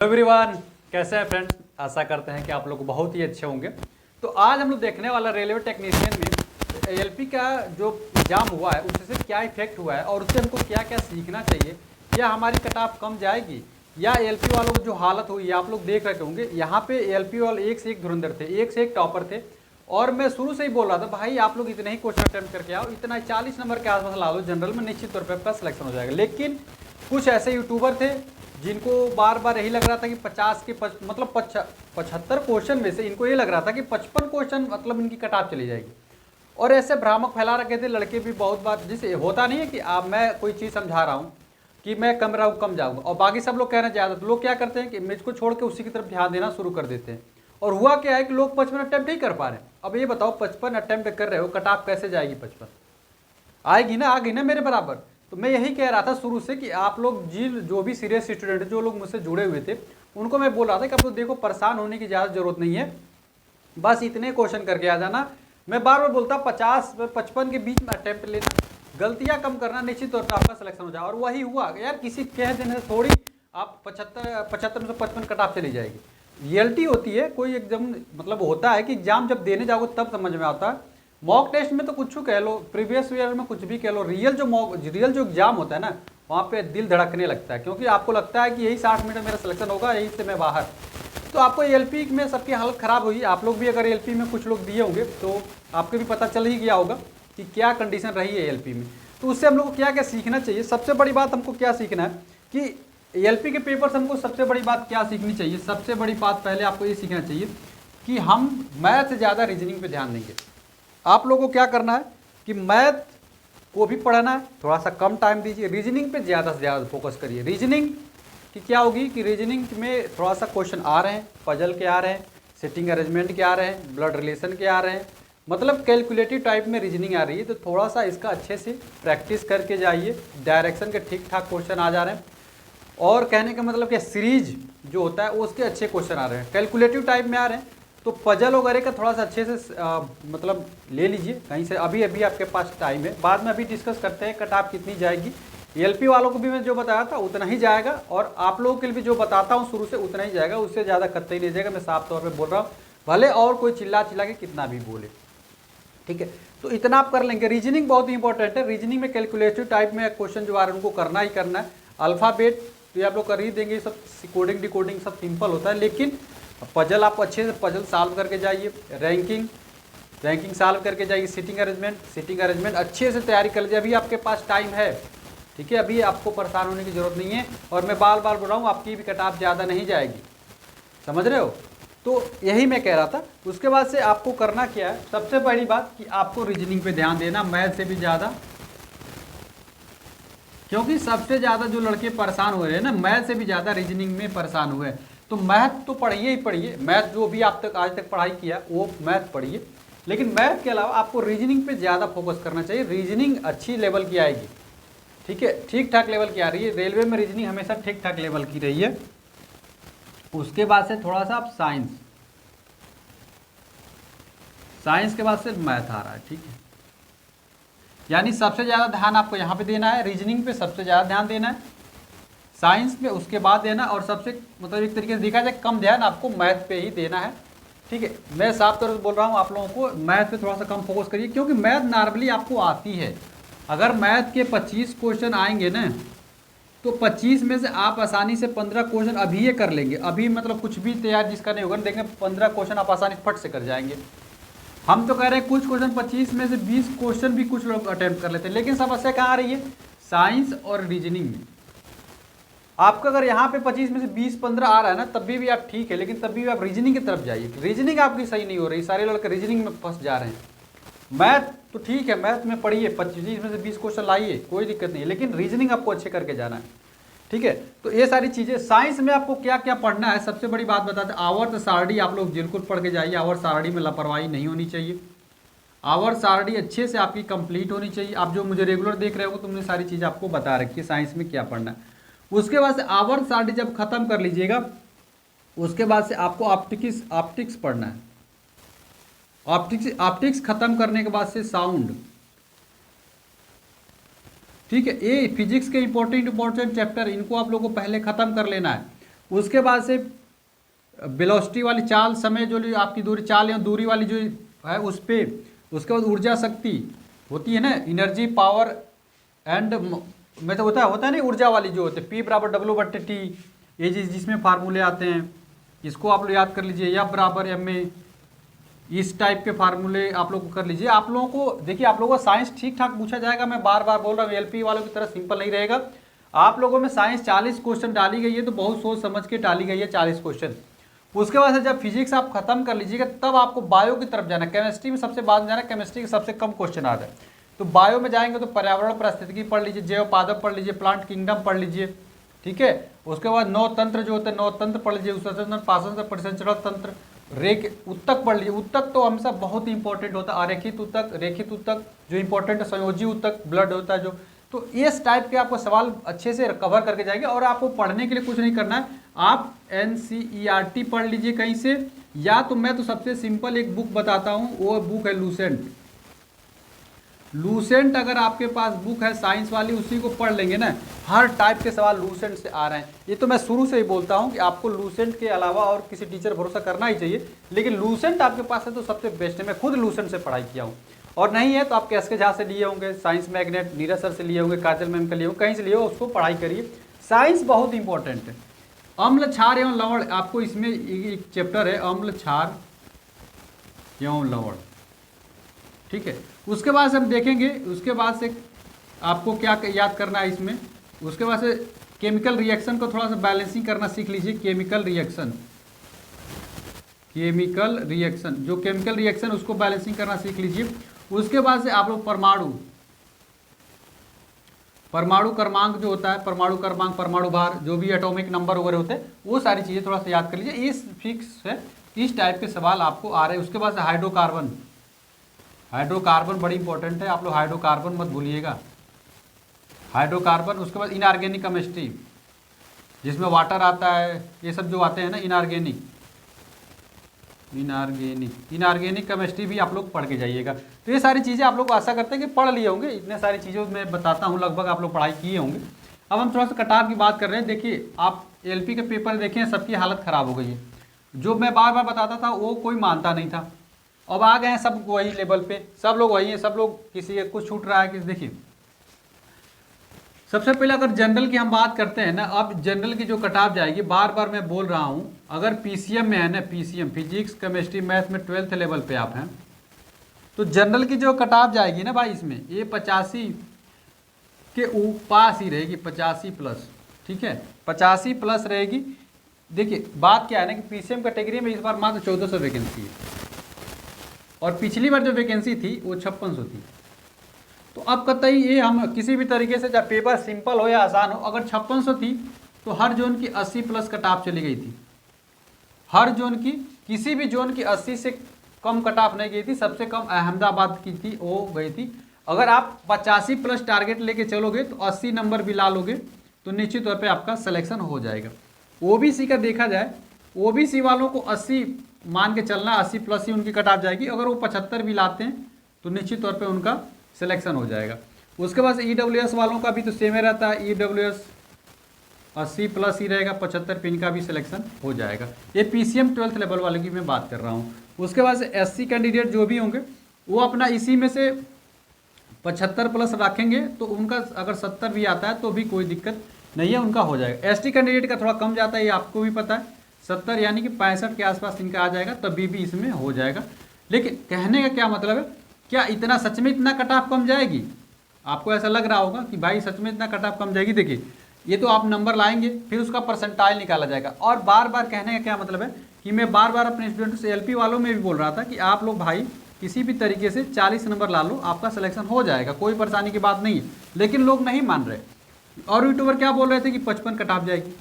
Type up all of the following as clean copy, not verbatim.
Everyone, कैसे हैं friends. आशा करते हैं कि आप लोग बहुत ही अच्छे होंगे। तो आज हम लोग देखने वाला रेलवे टेक्नीशियन में एएलपी का जो एग्जाम हुआ है उससे क्या इफेक्ट हुआ है और उससे हमको क्या क्या सीखना चाहिए। क्या हमारी कट ऑफ कम जाएगी या एएलपी वालों की जो हालत हुई है आप लोग देख रहे होंगे। यहाँ पे एएलपी वाले एक से एक धुरंधर थे, एक से एक टॉपर थे। और मैं शुरू से ही बोल रहा था भाई आप लोग इतने ही क्वेश्चन अटेम्प्ट करके आओ, इतना 40 नंबर के आसपास ला लो, जनरल में निश्चित तौर पर आपका सिलेक्शन हो जाएगा। लेकिन कुछ ऐसे यूट्यूबर थे जिनको बार बार यही लग रहा था कि 50 के मतलब 75 क्वेश्चन में से इनको ये लग रहा था कि 55 क्वेश्चन मतलब इनकी कट ऑफ चली जाएगी। और ऐसे भ्रामक फैला रखे थे लड़के भी बहुत बार, जिसे होता नहीं है कि आप मैं कोई चीज़ समझा रहा हूँ कि मैं कम रहा हूँ कम जाऊँगा और बाकी सब लोग कह रहे हैं ज़्यादा। तो लोग क्या करते हैं कि इमेज को छोड़ के उसी की तरफ ध्यान देना शुरू कर देते हैं। और हुआ क्या है कि लोग 55 अटेम्प्ट ही कर पा रहे हैं। अब ये बताओ 55 अटेम्प्ट कर रहे हो, कट ऑफ कैसे जाएगी? 55 आएगी ना, आ गई ना मेरे बराबर। तो मैं यही कह रहा था शुरू से कि आप लोग जो भी सीरियस स्टूडेंट जो लोग मुझसे जुड़े हुए थे उनको मैं बोल रहा था कि आप लोग देखो परेशान होने की ज़्यादा जरूरत नहीं है, बस इतने क्वेश्चन करके आ जाना। मैं बार बार बोलता 50 55 के बीच में अटेम्प्ट लेना, गलतियां कम करना, निश्चित तौर पर आपका सिलेक्शन हो जाए। और वही हुआ यार, किसी कह देने से थोड़ी आप 75 में से 55 कट ऑफ चली जाएगी। रियलिटी होती है, कोई एकदम मतलब होता है कि एग्जाम जब देने जाओगे तब समझ में आता है। मॉक टेस्ट में तो कुछ कह लो, प्रीवियस ईयर में कुछ भी कह लो, रियल जो एग्जाम होता है ना वहाँ पे दिल धड़कने लगता है, क्योंकि आपको लगता है कि यही 60 मिनट मेरा सिलेक्शन होगा, यही से मैं बाहर। तो आपको एएलपी में सबकी हालत ख़राब हुई। आप लोग भी अगर एएलपी में कुछ लोग दिए होंगे तो आपको भी पता चल ही गया होगा कि क्या कंडीशन रही है एएलपी में। तो उससे हम लोग को क्या क्या सीखना चाहिए। सबसे बड़ी बात हमको क्या सीखना है कि एएलपी के पेपर से हमको सबसे बड़ी बात क्या सीखनी चाहिए। सबसे बड़ी बात पहले आपको ये सीखना चाहिए कि हम मैथ से ज़्यादा रीजनिंग पर ध्यान देंगे। आप लोगों को क्या करना है कि मैथ को भी पढ़ना है, थोड़ा सा कम टाइम दीजिए, रीजनिंग पे ज़्यादा से ज़्यादा फोकस करिए। रीजनिंग की क्या होगी कि रीजनिंग में थोड़ा सा क्वेश्चन आ रहे हैं, पजल के आ रहे हैं, सिटिंग अरेंजमेंट के आ रहे हैं, ब्लड रिलेशन के आ रहे हैं, मतलब कैलकुलेटिव टाइप में रीजनिंग आ रही है। तो थोड़ा सा इसका अच्छे से प्रैक्टिस करके जाइए। डायरेक्शन के ठीक ठाक क्वेश्चन आ जा रहे हैं और कहने का मतलब कि सीरीज जो होता है उसके अच्छे क्वेश्चन आ रहे हैं, कैलकुलेटिव टाइप में आ रहे हैं। तो पजल वगैरह का थोड़ा सा अच्छे से मतलब ले लीजिए कहीं से, अभी अभी आपके पास टाइम है, बाद में अभी डिस्कस करते हैं कट ऑफ कितनी जाएगी। एएलपी वालों को भी मैं जो बताया था उतना ही जाएगा और आप लोगों के लिए भी जो बताता हूँ शुरू से उतना ही जाएगा, उससे ज़्यादा कतई नहीं जाएगा। मैं साफ तौर पर बोल रहा हूँ, भले और कोई चिल्ला चिल्ला के कितना भी बोले, ठीक है। तो इतना आप कर लेंगे। रीजनिंग बहुत ही इंपॉर्टेंट है। रीजनिंग में कैलकुलेटिव टाइप में क्वेश्चन जो आ रहे हैं उनको करना ही करना है। अल्फ़ाबेट तो ये आप लोग कर ही देंगे, सब कोडिंग डिकोडिंग सब सिंपल होता है, लेकिन पजल आप अच्छे से पजल सॉल्व करके जाइए। रैंकिंग सॉल्व करके जाइए। सिटिंग अरेंजमेंट अच्छे से तैयारी कर लीजिए। अभी आपके पास टाइम है, ठीक है, अभी आपको परेशान होने की ज़रूरत नहीं है। और मैं बार बार बोल रहा हूँ आपकी भी कट ऑफ ज़्यादा नहीं जाएगी, समझ रहे हो। तो यही मैं कह रहा था। उसके बाद से आपको करना क्या है, सबसे बड़ी बात कि आपको रीजनिंग पे ध्यान देना, मैथ से भी ज़्यादा, क्योंकि सबसे ज़्यादा जो लड़के परेशान हो रहे हैं ना मैथ से भी ज़्यादा रीजनिंग में परेशान हुए हैं। तो मैथ तो पढ़िए ही पढ़िए, मैथ जो भी आप तक आज तक पढ़ाई किया वो मैथ पढ़िए, लेकिन मैथ के अलावा आपको रीजनिंग पे ज़्यादा फोकस करना चाहिए। रीजनिंग अच्छी लेवल की आएगी, ठीक है, ठीक ठाक लेवल की आ रही है। रेलवे में रीजनिंग हमेशा ठीक ठाक लेवल की रही है। उसके बाद से थोड़ा सा आप साइंस के बाद से मैथ आ रहा है, ठीक है। यानी सबसे ज़्यादा ध्यान आपको यहाँ पे देना है, रीजनिंग पे सबसे ज़्यादा ध्यान देना है, साइंस पे उसके बाद देना, और सबसे मतलब एक तरीके से देखा जाए कम ध्यान आपको मैथ पे ही देना है, ठीक है। मैं साफ तौर से बोल रहा हूँ आप लोगों को मैथ पे थोड़ा सा कम फोकस करिए, क्योंकि मैथ नॉर्मली आपको आती है। अगर मैथ के 25 क्वेश्चन आएंगे ना तो 25 में से आप आसानी से 15 क्वेश्चन अभी ये कर लेंगे। अभी मतलब कुछ भी तैयार जिसका नहीं होगा देखें 15 क्वेश्चन आप आसानी से फट से कर जाएंगे। हम तो कह रहे हैं कुछ क्वेश्चन 25 में से 20 क्वेश्चन भी कुछ लोग अटेम्प्ट कर लेते हैं, लेकिन समस्या कहाँ आ रही है, साइंस और रीजनिंग में। आपका अगर यहाँ पे 25 में से 20-15 आ रहा है ना तब भी आप ठीक है, लेकिन तब भी आप रीजनिंग की तरफ जाइए। रीजनिंग आपकी सही नहीं हो रही, सारे लड़के रीजनिंग में फंस जा रहे हैं। मैथ तो ठीक है, मैथ में पढ़िए, 25 में से 20 क्वेश्चन लाइए, कोई दिक्कत नहीं है, लेकिन रीजनिंग आपको अच्छे करके जाना है, ठीक है। तो ये सारी चीज़ें। साइंस में आपको क्या क्या पढ़ना है, सबसे बड़ी बात बताते हैं, आवर्त सारणी आप लोग बिल्कुल पढ़ के जाइए। आवर्त सारणी में लापरवाही नहीं होनी चाहिए। आवर्त सारणी अच्छे से आपकी कंप्लीट होनी चाहिए। आप जो मुझे रेगुलर देख रहे हो तुमने सारी चीज़ आपको बता रखी है साइंस में क्या पढ़ना है। उसके बाद से आवर्त सारणी जब खत्म कर लीजिएगा उसके बाद से आपको ऑप्टिक्स पढ़ना है। ऑप्टिक्स खत्म करने के बाद से साउंड, ठीक है। ये फिजिक्स के इंपॉर्टेंट चैप्टर इनको आप लोगों को पहले खत्म कर लेना है। उसके बाद से वेलोसिटी वाली चाल, समय जो आपकी दूरी चाल या दूरी वाली जो है उस पर, उसके बाद ऊर्जा शक्ति होती है ना, एनर्जी पावर एंड में तो होता है ना ऊर्जा वाली जो होते हैं, P बराबर W/T, ये जिसमें फार्मूले आते हैं, इसको आप लोग याद कर लीजिए, F बराबर ma, इस टाइप के फार्मूले आप लोग को कर लीजिए। आप लोगों को देखिए, आप लोगों को साइंस ठीक ठाक पूछा जाएगा, मैं बार बार बोल रहा हूँ, LP वालों की तरह सिंपल नहीं रहेगा। आप लोगों में साइंस 40 क्वेश्चन डाली गई है, तो बहुत सोच समझ के डाली गई है 40 क्वेश्चन। उसके बाद से जब फिजिक्स आप खत्म कर लीजिएगा, तब आपको बायो की तरफ जाना है। केमिस्ट्री में सबसे बाद में जाना है, केमिस्ट्री के सबसे कम क्वेश्चन आ रहे हैं। तो बायो में जाएंगे तो पर्यावरण परिस्थितिकी पढ़ लीजिए, जैव पादप पढ़ लीजिए, प्लांट किंगडम पढ़ लीजिए, ठीक है। उसके बाद नौ तंत्र जो होते हैं, नौ तंत्र पढ़ लीजिए, उत्सर्जन पाचन परिसंचरण तंत्र, उत्तक पढ़ लीजिए। उत्तक तो हमेशा बहुत ही इंपॉर्टेंट होता है, अरेखित उत्तक, रेखित उत्तक जो इंपॉर्टेंट है, संयोजी उत्तक ब्लड होता है जो। तो इस टाइप के आपको सवाल अच्छे से कवर करके जाएंगे, और आपको पढ़ने के लिए कुछ नहीं करना है, आप NCERT पढ़ लीजिए कहीं से, या तो मैं तो सबसे सिंपल एक बुक बताता हूँ, वो बुक है लूसेंट। लूसेंट अगर आपके पास बुक है साइंस वाली, उसी को पढ़ लेंगे ना, हर टाइप के सवाल लूसेंट से आ रहे हैं। ये तो मैं शुरू से ही बोलता हूँ कि आपको लूसेंट के अलावा और किसी टीचर भरोसा करना ही चाहिए, लेकिन लूसेंट आपके पास है तो सबसे बेस्ट है। मैं खुद लूसेंट से पढ़ाई किया हूँ, और नहीं है तो आप कैस के झा से लिए होंगे, साइंस मैग्नेट नीरज सर से लिए होंगे, काजल मैम का लिए होंगे, कहीं से लिए हो, उसको पढ़ाई करिए। साइंस बहुत इंपॉर्टेंट है। अम्ल क्षार एवं लवण, आपको इसमें एक चैप्टर है अम्ल क्षार एवं लवण, ठीक है। उसके बाद से हम देखेंगे, उसके बाद से आपको क्या याद करना है इसमें, उसके बाद से केमिकल रिएक्शन को थोड़ा सा बैलेंसिंग करना सीख लीजिए। केमिकल रिएक्शन जो केमिकल रिएक्शन उसको बैलेंसिंग करना सीख लीजिए। उसके बाद से आप लोग परमाणु क्रमांक जो होता है, परमाणु क्रमांक, परमाणु भार, जो भी एटॉमिक नंबर वगैरह होते हैं, वो सारी चीज़ें थोड़ा सा याद कर लीजिए। इस फिक्स है, इस टाइप के सवाल आपको आ रहे हैं। उसके बाद से हाइड्रोकार्बन बड़ी इंपॉर्टेंट है, आप लोग हाइड्रोकार्बन मत भूलिएगा, हाइड्रोकार्बन। उसके बाद इनऑर्गेनिक केमिस्ट्री, जिसमें वाटर आता है, ये सब जो आते हैं ना, इनऑर्गेनिक केमिस्ट्री भी आप लोग पढ़ के जाइएगा। तो ये सारी चीज़ें आप लोग आशा करते हैं कि पढ़ लिए होंगे। इतने सारी चीज़ें मैं बताता हूँ, लगभग आप लोग पढ़ाई किए होंगे। अब हम थोड़ा सा कटाव की बात कर रहे हैं। देखिए, आप LP के पेपर देखें, सबकी हालत ख़राब हो गई है। जो मैं बार बार बताता था वो कोई मानता नहीं था, अब आ गए हैं सब वही लेवल पे, सब लोग वही हैं, सब लोग, किसी का कुछ छूट रहा है किसी। देखिए, सबसे पहले अगर जनरल की हम बात करते हैं ना, अब जनरल की जो कटाव जाएगी, बार बार मैं बोल रहा हूँ, अगर PCM में है ना, PCM फिजिक्स केमिस्ट्री मैथ में 12th लेवल पे आप हैं, तो जनरल की जो कटाव जाएगी ना भाई, इसमें ये 85 के पास ही रहेगी, 85 प्लस, ठीक है, 85 प्लस रहेगी। देखिए बात क्या है ना कि PCM कैटेगरी में इस बार मात्र 1400 वैकेंसी है, और पिछली बार जो वैकेंसी थी वो 5600 थी। तो अब कतई ये हम किसी भी तरीके से, चाहे पेपर सिंपल हो या आसान हो, अगर 5600 थी तो हर जोन की 80 प्लस कटाफ चली गई थी। हर जोन की, किसी भी जोन की 80 से कम कटाफ नहीं गई थी। सबसे कम अहमदाबाद की थी, वो गई थी। अगर आप 85 प्लस टारगेट लेके चलोगे तो 80 नंबर भी ला लोगे तो निश्चित तौर पे आपका सिलेक्शन हो जाएगा। OBC का देखा जाए, OBC वालों को 80 मान के चलना, 80 प्लस ही उनकी कटाफ जाएगी। अगर वो 75 भी लाते हैं तो निश्चित तौर पे उनका सिलेक्शन हो जाएगा। उसके बाद EWS वालों का भी तो सेम ही रहता है, EWS 80 प्लस ही रहेगा, 75 पिन का भी सिलेक्शन हो जाएगा। ये PCM 12th लेवल वाले की मैं बात कर रहा हूँ। उसके बाद से SC कैंडिडेट जो भी होंगे वो अपना इसी में से 75 प्लस रखेंगे, तो उनका अगर 70 भी आता है तो भी कोई दिक्कत नहीं है, उनका हो जाएगा। ST कैंडिडेट का थोड़ा कम जाता है, ये आपको भी पता है, 70 यानी कि 65 के आसपास इनका आ जाएगा, तभी भी इसमें हो जाएगा। लेकिन कहने का क्या मतलब है, क्या इतना सच में इतना कट ऑफ कम जाएगी? आपको ऐसा लग रहा होगा कि भाई सच में इतना कट ऑफ कम जाएगी। देखिए, ये तो आप नंबर लाएंगे, फिर उसका परसेंटाइल निकाला जाएगा। और बार बार कहने का क्या मतलब है कि मैं बार बार अपने स्टूडेंट से, LP वालों में भी बोल रहा था कि आप लोग भाई किसी भी तरीके से 40 नंबर ला लो, आपका सिलेक्शन हो जाएगा, कोई परेशानी की बात नहीं है। लेकिन लोग नहीं मान रहे, और यूट्यूबर क्या बोल रहे थे कि 55 कट ऑफ जाएगी।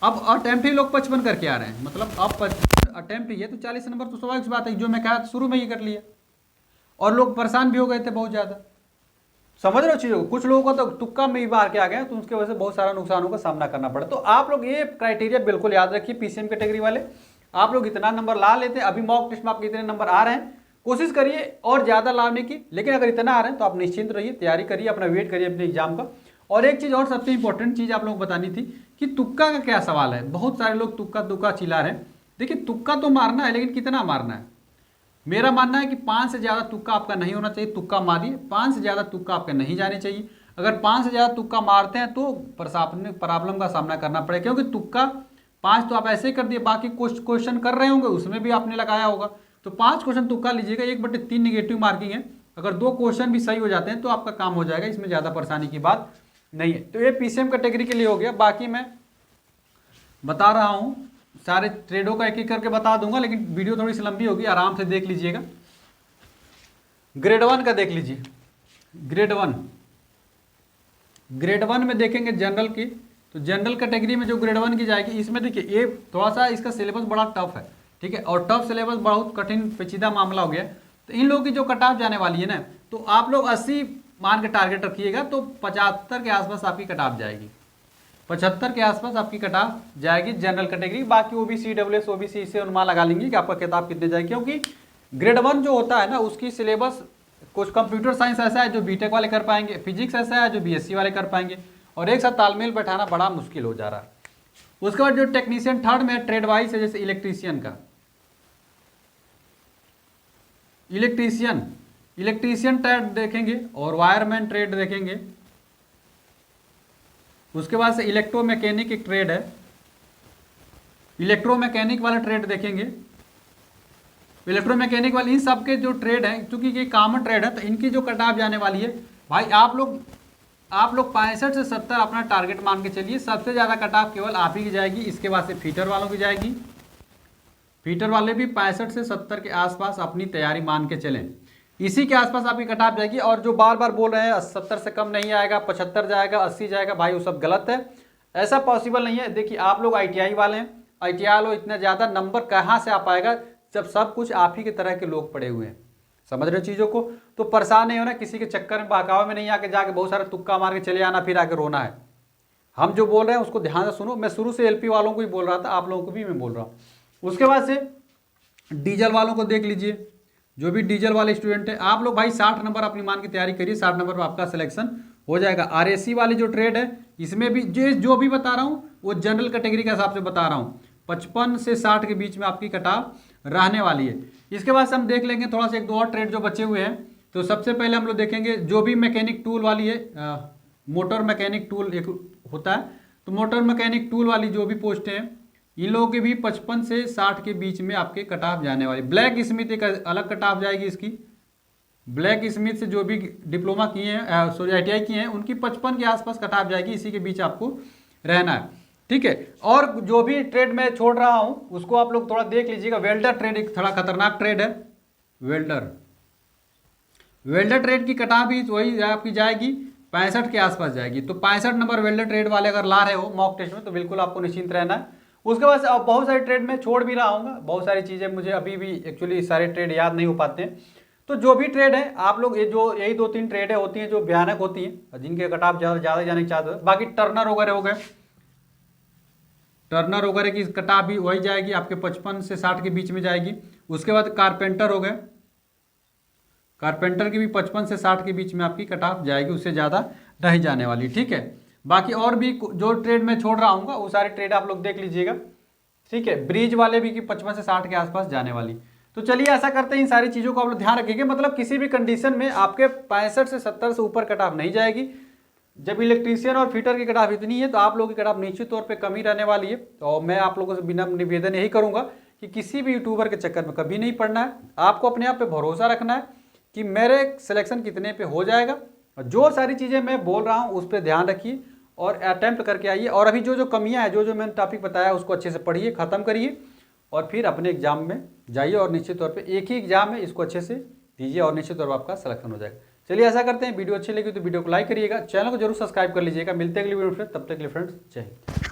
अब अटेम्प्ट ही लोग 55 करके आ रहे हैं, मतलब अब 55 अटेम्प्ट ही है तो 40 नंबर तो स्वाभाविक बात है, जो मैं कहा शुरू में ही कर लिया। और लोग परेशान भी हो गए थे बहुत ज़्यादा, समझ रहे हो चीज़ों को। कुछ लोगों का तो तुक्का में ही बाहर के आ गए, तो उसकी वजह से बहुत सारा नुकसानों का सामना करना पड़ा। तो आप लोग ये क्राइटेरिया बिल्कुल याद रखिए, PCM कैटेगरी वाले, आप लोग इतना नंबर ला लेते हैं। अभी मॉक टेस्ट में आपके इतने नंबर आ रहे हैं, कोशिश करिए और ज़्यादा लाने की। लेकिन अगर इतना आ रहे हैं तो आप निश्चिंत रहिए, तैयारी करिए, अपना वेट करिए अपने एग्जाम का। और एक चीज़ और सबसे इंपॉर्टेंट चीज़ आप लोगों को बतानी थी कि तुक्का का क्या सवाल है। बहुत सारे लोग तुक्का तुक्का चिल्ला रहे हैं। देखिए तुक्का तो मारना है, लेकिन कितना मारना है। मेरा मानना है कि 5 से ज़्यादा तुक्का आपका नहीं होना चाहिए। तुक्का मारिए, 5 से ज़्यादा तुक्का आपके नहीं जाने चाहिए। अगर 5 से ज़्यादा तुक्का मारते हैं तो प्रॉब्लम का सामना करना पड़ेगा, क्योंकि तुक्का 5 तो आप ऐसे ही कर दिए, बाकी कुछ क्वेश्चन कर रहे होंगे उसमें भी आपने लगाया होगा। तो 5 क्वेश्चन तुक्का लीजिएगा, 1/3 निगेटिव मार्किंग है। अगर 2 क्वेश्चन भी सही हो जाते हैं तो आपका काम हो जाएगा, इसमें ज़्यादा परेशानी की बात नहीं है। तो ये पीसीएम कैटेगरी के लिए हो गया। बाकी मैं बता रहा हूँ, सारे ट्रेडों का एक एक करके बता दूंगा, लेकिन वीडियो थोड़ी सी लंबी होगी, आराम से देख लीजिएगा। ग्रेड 1 का देख लीजिए। ग्रेड 1 में देखेंगे जनरल की, तो जनरल कैटेगरी में जो ग्रेड 1 की जाएगी, इसमें देखिए ये थोड़ा सा इसका सिलेबस बड़ा टफ है, ठीक है, और टफ सिलेबस बहुत कठिन पेचीदा मामला हो गया। तो इन लोगों की जो कट ऑफ जाने वाली है ना, तो आप लोग 80 मान के टारगेट रखिएगा, तो 75 के आसपास आपकी कट ऑफ जाएगी। 75 के आसपास आपकी कट ऑफ जाएगी जनरल कैटेगरी। बाकी ओबीसी डब्ल्यूएस ओबीसी इसे अनुमान लगा लेंगे कि आपका किताब कितने जाएगी, क्योंकि ग्रेड 1 जो होता है ना, उसकी सिलेबस कुछ कंप्यूटर साइंस ऐसा है जो बीटेक वाले कर पाएंगे, फिजिक्स ऐसा है जो बीएससी वाले कर पाएंगे, और एक साथ तालमेल बैठाना बड़ा मुश्किल हो जा रहा है। उसके बाद जो टेक्नीशियन थर्ड में ट्रेड वाइज है, जैसे इलेक्ट्रीशियन ट्रेड देखेंगे और वायरमैन ट्रेड देखेंगे। उसके बाद से इलेक्ट्रोमैकेनिक एक ट्रेड है, इलेक्ट्रोमैकेनिक वाला ट्रेड देखेंगे। इलेक्ट्रोमैकेनिक वाले इन सब के जो ट्रेड हैं, क्योंकि ये कॉमन ट्रेड है, तो इनकी जो कट ऑफ जाने वाली है भाई, आप लोग 65 से 70 अपना टारगेट मान के चलिए। सबसे ज़्यादा कट ऑफ केवल आप ही की जाएगी, इसके बाद से फीटर वालों की जाएगी। फीटर वाले भी 65 से 70 के आसपास अपनी तैयारी मान के चलें, इसी के आसपास आपकी कट ऑफ जाएगी। और जो बार बार बोल रहे हैं 70 से कम नहीं आएगा, 75 जाएगा, 80 जाएगा, भाई वो सब गलत है, ऐसा पॉसिबल नहीं है। देखिए आप लोग ITI वाले हैं, ITI वालों इतना ज़्यादा नंबर कहाँ से आ पाएगा जब सब कुछ आप ही की तरह के लोग पड़े हुए हैं। समझ रहे चीज़ों को, तो परेशान नहीं होना, किसी के चक्कर में बहकावे में नहीं आके जाके बहुत सारा तुक्का मार के चले आना फिर आके रोना है। हम जो बोल रहे हैं उसको ध्यान से सुनो। मैं शुरू से LP वालों को ही बोल रहा था, आप लोगों को भी मैं बोल रहा हूँ। उसके बाद से डीजल वालों को देख लीजिए। जो भी डीजल वाले स्टूडेंट है, आप लोग भाई 60 नंबर अपनी मान की तैयारी करिए, 60 नंबर पर आपका सिलेक्शन हो जाएगा। RAC वाली जो ट्रेड है, इसमें भी जो भी बता रहा हूँ वो जनरल कैटेगरी के हिसाब से बता रहा हूँ। 55 से 60 के बीच में आपकी कट ऑफ रहने वाली है। इसके बाद से हम देख लेंगे थोड़ा सा 1-2 और ट्रेड जो बचे हुए हैं। तो सबसे पहले हम लोग देखेंगे जो भी मैकेनिक टूल वाली है, मोटर मैकेनिक टूल एक होता है, तो मोटर मैकेनिक टूल वाली जो भी पोस्ट हैं, इन लोगों के भी 55 से 60 के बीच में आपके कट ऑफ जाने वाली। ब्लैक स्मिथ एक अलग कट ऑफ जाएगी इसकी। ब्लैक स्मिथ से जो भी डिप्लोमा किए हैं, सॉरी ITI किए हैं, उनकी 55 के आसपास कट ऑफ जाएगी, इसी के बीच आपको रहना है, ठीक है। और जो भी ट्रेड मैं छोड़ रहा हूँ उसको आप लोग थोड़ा देख लीजिएगा। वेल्डर ट्रेड एक थोड़ा खतरनाक ट्रेड है। वेल्डर ट्रेड की कट ऑफ भी वही आपकी जाएगी, 65 के आसपास जाएगी। तो 65 नंबर वेल्डर ट्रेड वाले अगर ला रहे हो मॉक टेस्ट में, तो बिल्कुल आपको निश्चिंत रहना है। उसके बाद अब बहुत सारे ट्रेड में छोड़ भी रहा हूँ, बहुत सारी चीज़ें मुझे अभी भी एक्चुअली सारे ट्रेड याद नहीं हो पाते हैं। तो जो भी ट्रेड है आप लोग यही 2-3 ट्रेडें होती हैं जो भयानक होती हैं, जिनके कट ऑफ ज़्यादा जाने के चाहते हैं। बाकी टर्नर वगैरह हो गए, टर्नर वगैरह की कट ऑफ भी वही जाएगी, आपके 55 से 60 के बीच में जाएगी। उसके बाद कारपेंटर हो गए, कारपेंटर की भी 55 से 60 के बीच में आपकी कट ऑफ जाएगी, उससे ज़्यादा नहीं जाने वाली, ठीक है। बाकी और भी जो ट्रेड में छोड़ रहा हूँ वो सारे ट्रेड आप लोग देख लीजिएगा, ठीक है। ब्रिज वाले भी कि 55 से 60 के आसपास जाने वाली। तो चलिए ऐसा करते हैं, इन सारी चीज़ों को आप लोग ध्यान रखेंगे, मतलब किसी भी कंडीशन में आपके 65 से 70 से ऊपर कट ऑफ नहीं जाएगी। जब इलेक्ट्रीशियन और फिटर की कट ऑफ इतनी है तो आप लोगों की कट ऑफ निश्चित तौर पे कम ही रहने वाली है। तो मैं आप लोगों से बिना निवेदन यही करूंगा कि किसी भी यूट्यूबर के चक्कर में कभी नहीं पड़ना है। आपको अपने आप पे भरोसा रखना है कि मेरे सिलेक्शन कितने पे हो जाएगा, और जो सारी चीज़ें मैं बोल रहा हूँ उस पर ध्यान रखिए और अटैम्प्ट करके आइए। और अभी जो कमियाँ हैं, जो मैंने टॉपिक बताया उसको अच्छे से पढ़िए, ख़त्म करिए और फिर अपने एग्जाम में जाइए, और निश्चित तौर पर एक ही एग्जाम है, इसको अच्छे से दीजिए और निश्चित तौर पर आपका सिलेक्शन हो जाएगा। चलिए ऐसा करते हैं, वीडियो अच्छी लगी तो वीडियो को लाइक करिएगा, चैनल को जरूर सब्सक्राइब कर लीजिएगा। मिलते हैं अगली वीडियो में, तब तक के लिए फ्रेंड्स जय हिंद।